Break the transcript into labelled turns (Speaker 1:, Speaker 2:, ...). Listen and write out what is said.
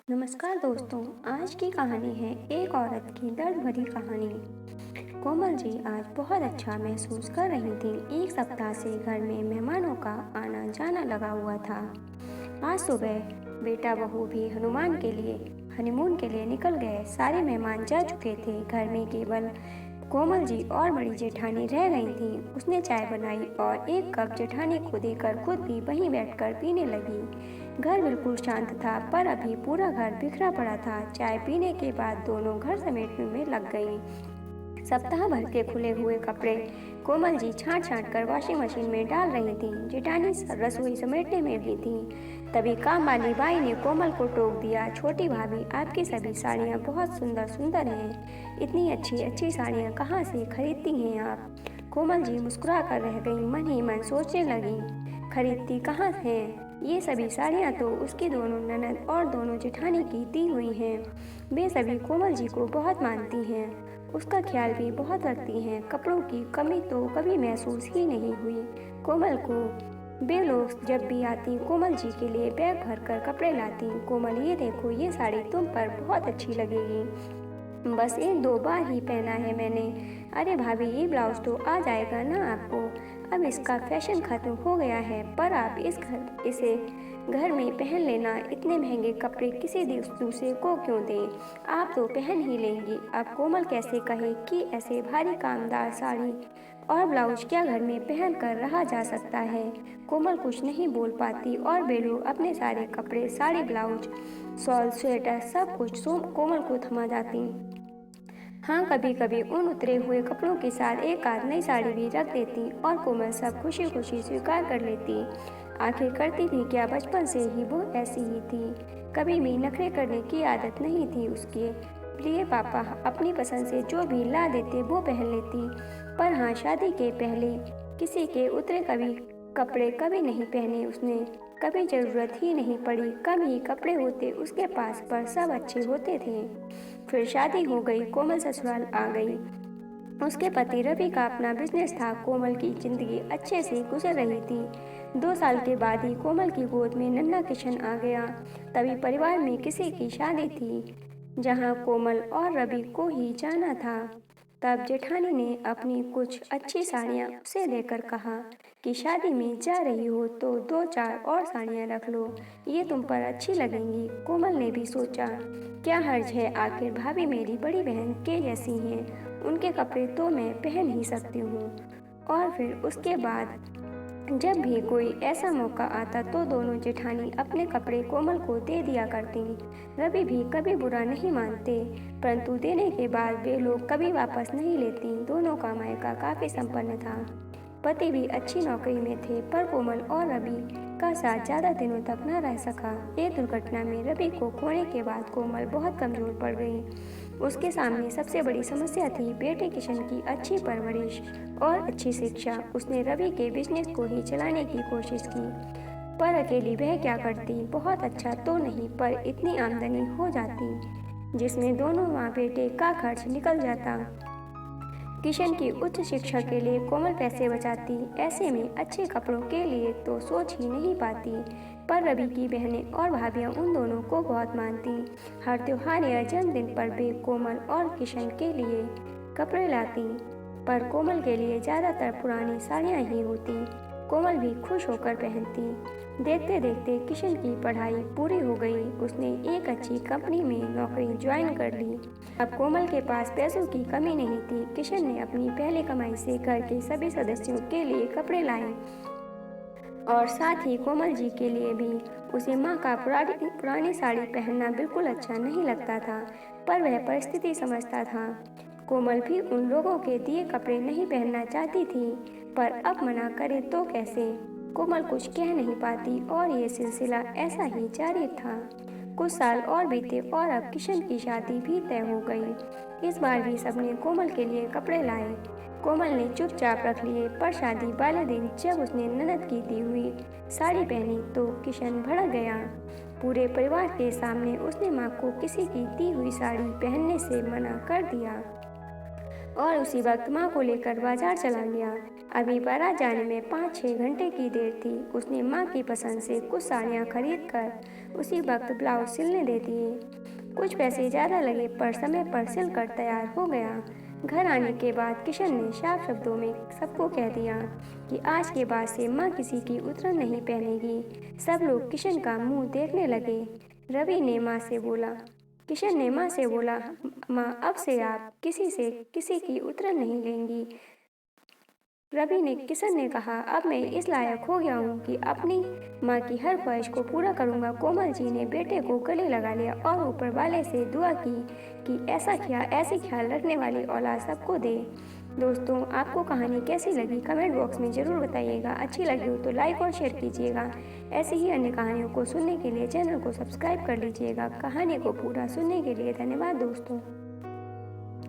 Speaker 1: नमस्कार दोस्तों। आज की कहानी है एक औरत की दर्द भरी कहानी। कोमल जी आज बहुत अच्छा महसूस कर रही थी। एक सप्ताह से घर में मेहमानों का आना जाना लगा हुआ था। आज सुबह बेटा बहू भी हनीमून के लिए निकल गए। सारे मेहमान जा चुके थे। घर में केवल कोमल जी और बड़ी जेठानी रह गई थी। उसने चाय बनाई और एक कप जेठानी को देकर खुद भी वहीं बैठकर पीने लगी। घर बिल्कुल शांत था, पर अभी पूरा घर बिखरा पड़ा था। चाय पीने के बाद दोनों घर समेटने में लग गईं। सप्ताह भर के खुले हुए कपड़े कोमल जी छांट छांट कर वॉशिंग मशीन में डाल रही थी। जेठानी रसोई समेटने में भी थी। तभी काम वाली बाई ने कोमल को टोक दिया, छोटी भाभी, आपकी सभी साड़ियाँ बहुत सुंदर सुंदर हैं। इतनी अच्छी अच्छी साड़ियाँ कहाँ से खरीदती हैं आप? कोमल जी मुस्कुरा कर रह गई। मन ही मन सोचने लगी, खरीदती कहाँ हैं? ये सभी साड़ियाँ तो उसकी दोनों ननद और दोनों जेठानी की दी हुई हैं। वे सभी कोमल जी को बहुत मानती हैं, उसका ख्याल भी बहुत रखती हैं। कपड़ों की कमी तो कभी महसूस ही नहीं हुई कोमल को। वे लोग जब भी आती कोमल जी के लिए बैग भरकर कपड़े लाती। कोमल, ये देखो, ये साड़ी तुम पर बहुत अच्छी लगेगी। बस एक दो बार ही पहना है मैंने। अरे भाभी, ये ब्लाउज तो आ जाएगा ना आपको? अब इसका फैशन खत्म हो गया है, पर आप इसे घर में पहन लेना। इतने महंगे कपड़े किसी दूसरे को क्यों दें? आप तो पहन ही लेंगी। अब कोमल कैसे कहे कि ऐसे भारी कामदार साड़ी और ब्लाउज क्या घर में पहन कर रहा जा सकता है? कोमल कुछ नहीं बोल पाती और वे लोग अपने सारे कपड़े, साड़ी, ब्लाउज, शॉल, स्वेटर सब कुछ कोमल को थमा जाती। हाँ, कभी कभी उन उतरे हुए कपड़ों के साथ एक आध नई साड़ी भी रख देती और कोमल सब खुशी खुशी स्वीकार कर लेती। आखिर करती भी क्या, बचपन से ही वो ऐसी ही थी। कभी भी नखरे करने की आदत नहीं थी उसके लिए। पापा अपनी पसंद से जो भी ला देते वो पहन लेती। पर हाँ, शादी के पहले किसी के उतरे कपड़े कभी नहीं पहने उसने। कभी जरूरत ही नहीं पड़ी। कम ही कपड़े होते उसके पास, पर सब अच्छे होते थे। फिर शादी हो गई, कोमल ससुराल आ गई। उसके पति रवि का अपना बिजनेस था। कोमल की जिंदगी अच्छे से गुजर रही थी। 2 साल के बाद ही कोमल की गोद में नन्हा किशन आ गया। तभी परिवार में किसी की शादी थी जहां कोमल और रवि को ही जाना था। तब जेठानी ने अपनी कुछ अच्छी साड़ियां उसे देकर कहा कि शादी में जा रही हो तो 2-4 और साड़ियां रख लो, ये तुम पर अच्छी लगेंगी। कोमल ने भी सोचा, क्या हर्ज है, आखिर भाभी मेरी बड़ी बहन के जैसी हैं, उनके कपड़े तो मैं पहन ही सकती हूँ। और फिर उसके बाद जब भी कोई ऐसा मौका आता तो दोनों जेठानी अपने कपड़े कोमल को दे दिया करती। रवि भी कभी बुरा नहीं मानते, परंतु देने के बाद वे लोग कभी वापस नहीं लेती। दोनों का मायका काफी संपन्न था। पति भी अच्छी नौकरी में थे, पर कोमल और रवि का साथ ज्यादा दिनों तक न रह सका। एक दुर्घटना में रवि को खोने के बाद कोमल बहुत कमजोर पड़ गई। उसके सामने सबसे बड़ी समस्या थी बेटे किशन की अच्छी परवरिश और अच्छी शिक्षा। उसने रवि के बिजनेस को ही चलाने की कोशिश की, पर अकेली वह क्या करती? बहुत अच्छा तो नहीं, पर इतनी आमदनी हो जाती जिसमें दोनों माँ बेटे का खर्च निकल जाता। किशन की उच्च शिक्षा के लिए कोमल पैसे बचाती। ऐसे में अच्छे कपड़ों के लिए तो सोच ही नहीं पाती। पर रवि की बहनें और भाभियां उन दोनों को बहुत मानती। हर त्योहार या जन्मदिन पर वे कोमल और किशन के लिए कपड़े लाती, पर कोमल के लिए ज़्यादातर पुरानी साड़ियाँ ही होती। कोमल भी खुश होकर पहनती। देखते देखते किशन की पढ़ाई पूरी हो गई। उसने एक अच्छी कंपनी में नौकरी ज्वाइन कर ली। अब कोमल के पास पैसों की कमी नहीं थी। किशन ने अपनी पहली कमाई से घर के सभी सदस्यों के लिए कपड़े लाए और साथ ही कोमल जी के लिए भी। उसे माँ का पुरानी साड़ी पहनना बिल्कुल अच्छा नहीं लगता था, पर वह परिस्थिति समझता था। कोमल भी उन लोगों के दिए कपड़े नहीं पहनना चाहती थी, पर अब मना करे तो कैसे? कोमल कुछ कह नहीं पाती और ये सिलसिला ऐसा ही जारी था। कुछ साल और बीते और अब किशन की शादी भी तय हो गई। इस बार भी सबने कोमल के लिए कपड़े लाए। कोमल ने चुपचाप रख लिए, पर शादी वाले दिन जब उसने ननद की दी हुई साड़ी पहनी तो किशन भड़क गया। पूरे परिवार के सामने उसने माँ को किसी की दी हुई साड़ी पहनने से मना कर दिया और उसी वक्त माँ को लेकर बाजार चला गया। अभी बारात जाने में 5-6 घंटे की देर थी। उसने माँ की पसंद से कुछ साड़ियाँ खरीद कर उसी वक्त ब्लाउज सिलने देती है। कुछ पैसे ज़्यादा लगे पर समय पर सिलकर तैयार हो गया। घर आने के बाद किशन ने साफ शब्दों में सबको कह दिया कि आज के बाद से माँ किसी की उतरन नहीं पहनेगी। सब लोग किशन का मुंह देखने लगे। रवि ने माँ से बोला किशन ने माँ से बोला, माँ अब से आप किसी से किसी की उतरन नहीं लेंगी। रवि ने किशन ने कहा, अब मैं इस लायक हो गया हूँ कि अपनी माँ की हर ख्वाहिश को पूरा करूँगा। कोमल जी ने बेटे को गले लगा लिया और ऊपर वाले से दुआ की कि ऐसी ख्याल रखने वाली औलाद सबको दे। दोस्तों, आपको कहानी कैसी लगी कमेंट बॉक्स में ज़रूर बताइएगा। अच्छी लगी हो तो लाइक और शेयर कीजिएगा। ऐसी ही अन्य कहानियों को सुनने के लिए चैनल को सब्सक्राइब कर लीजिएगा। कहानी को पूरा सुनने के लिए धन्यवाद दोस्तों।